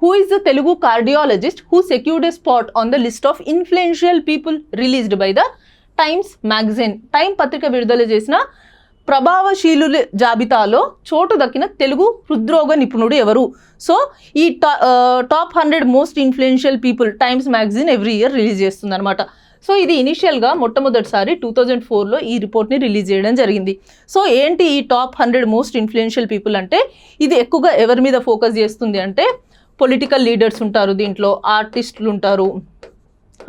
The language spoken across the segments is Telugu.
Who is the Telugu cardiologist who secured a spot on the list of influential people released by the times magazine? Time పత్రిక విడుదల చేసిన ప్రభావశీలుల జాబితాలో చోటు దక్కిన తెలుగు హృద్రోగ నిపుణుడు ఎవరు? సో ఈ top 100 most influential people times magazine every year release చేస్తుంది అనమాట. సో ఇది ఇనిషియల్గా మొట్టమొదటిసారి 2004లో ఈ రిపోర్ట్ని రిలీజ్ చేయడం జరిగింది. సో ఏంటి ఈ టాప్ 100 మోస్ట్ ఇన్ఫ్లుయెన్షియల్ పీపుల్ అంటే, ఇది ఎక్కువగా ఎవరి మీద ఫోకస్ చేస్తుంది అంటే పొలిటికల్ లీడర్స్ ఉంటారు, దీంట్లో ఆర్టిస్టులు ఉంటారు,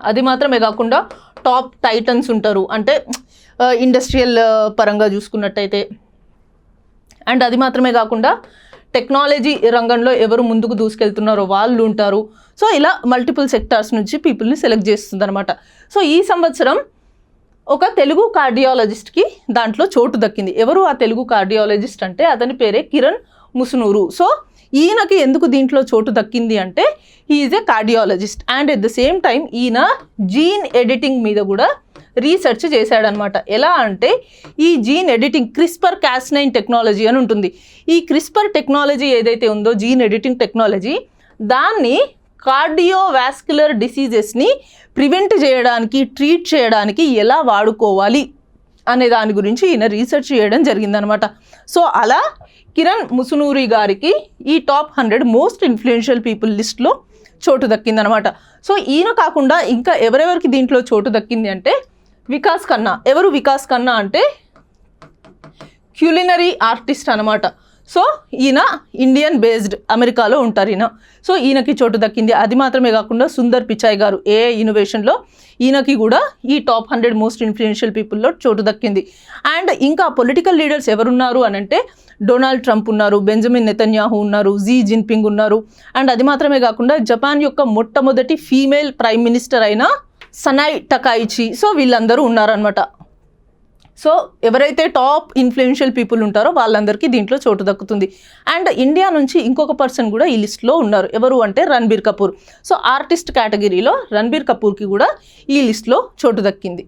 అది మాత్రమే కాకుండా టాప్ టైటన్స్ ఉంటారు, అంటే ఇండస్ట్రియల్ పరంగా చూసుకున్నట్టయితే, అండ్ అది మాత్రమే కాకుండా టెక్నాలజీ రంగంలో ఎవరు ముందుకు దూసుకెళ్తున్నారో వాళ్ళు ఉంటారు. సో ఇలా మల్టిపుల్ సెక్టార్స్ నుంచి పీపుల్ని సెలెక్ట్ చేస్తుంది అనమాట. సో ఈ సంవత్సరం ఒక తెలుగు కార్డియాలజిస్ట్కి దాంట్లో చోటు దక్కింది. ఎవరు ఆ తెలుగు కార్డియాలజిస్ట్ అంటే అతని పేరే కిరణ్ ముసునూరు. సో ఈయనకి ఎందుకు దీంట్లో చోటు దక్కింది అంటే he is a cardiologist and at the same time ఈయన జీన్ ఎడిటింగ్ మీద కూడా రీసెర్చ్ చేశాడనమాట. ఎలా అంటే ఈ gene editing CRISPR Cas9 technology అని ఉంటుంది. ఈ క్రిస్పర్ టెక్నాలజీ ఏదైతే ఉందో జీన్ ఎడిటింగ్ టెక్నాలజీ, దాన్ని కార్డియోవాస్క్యులర్ డిసీజెస్ని ప్రివెంట్ చేయడానికి, ట్రీట్ చేయడానికి ఎలా వాడుకోవాలి అనే దాని గురించి ఈయన రీసెర్చ్ చేయడం జరిగిందనమాట. సో అలా కిరణ్ ముసునూరి గారికి ఈ టాప్ 100 మోస్ట్ ఇన్ఫ్లుయెన్షియల్ పీపుల్ లిస్ట్లో చోటు దక్కిందనమాట. సో ఈయన కాకుండా ఇంకా ఎవరెవరికి దీంట్లో చోటు దక్కింది అంటే వికాస్ ఖన్నా. ఎవరు వికాస్ ఖన్నా అంటే క్యులినరీ ఆర్టిస్ట్ అనమాట. సో ఈయన ఇండియన్ బేస్డ్, అమెరికాలో ఉంటారు ఈయన. సో ఈయనకి చోటు దక్కింది. అది మాత్రమే కాకుండా సుందర్ పిచాయ్ గారు ఏఐ ఇన్నోవేషన్లో, ఈయనకి కూడా ఈ టాప్ 100 మోస్ట్ ఇన్ఫ్లుయెన్షియల్ పీపుల్లో చోటు దక్కింది. అండ్ ఇంకా పొలిటికల్ లీడర్స్ ఎవరున్నారు అని అంటే డొనాల్డ్ ట్రంప్ ఉన్నారు, బెంజమిన్ నెతన్యాహు ఉన్నారు, జీ జిన్పింగ్ ఉన్నారు. అండ్ అది మాత్రమే కాకుండా జపాన్ యొక్క మొట్టమొదటి ఫీమేల్ ప్రైమ్ మినిస్టర్ అయిన సనాయ్ టకాయిచి. సో వీళ్ళందరూ ఉన్నారనమాట. సో ఎవరైతే టాప్ ఇన్ఫ్లుయెన్షియల్ పీపుల్ ఉంటారో వాళ్ళందరికీ దీంట్లో చోటు దక్కుతుంది. అండ్ ఇండియా నుంచి ఇంకొక పర్సన్ కూడా ఈ లిస్ట్లో ఉన్నారు. ఎవరు అంటే రణబీర్ కపూర్. సో ఆర్టిస్ట్ కేటగిరీలో రణబీర్ కపూర్కి కూడా ఈ లిస్ట్లో చోటు దక్కింది.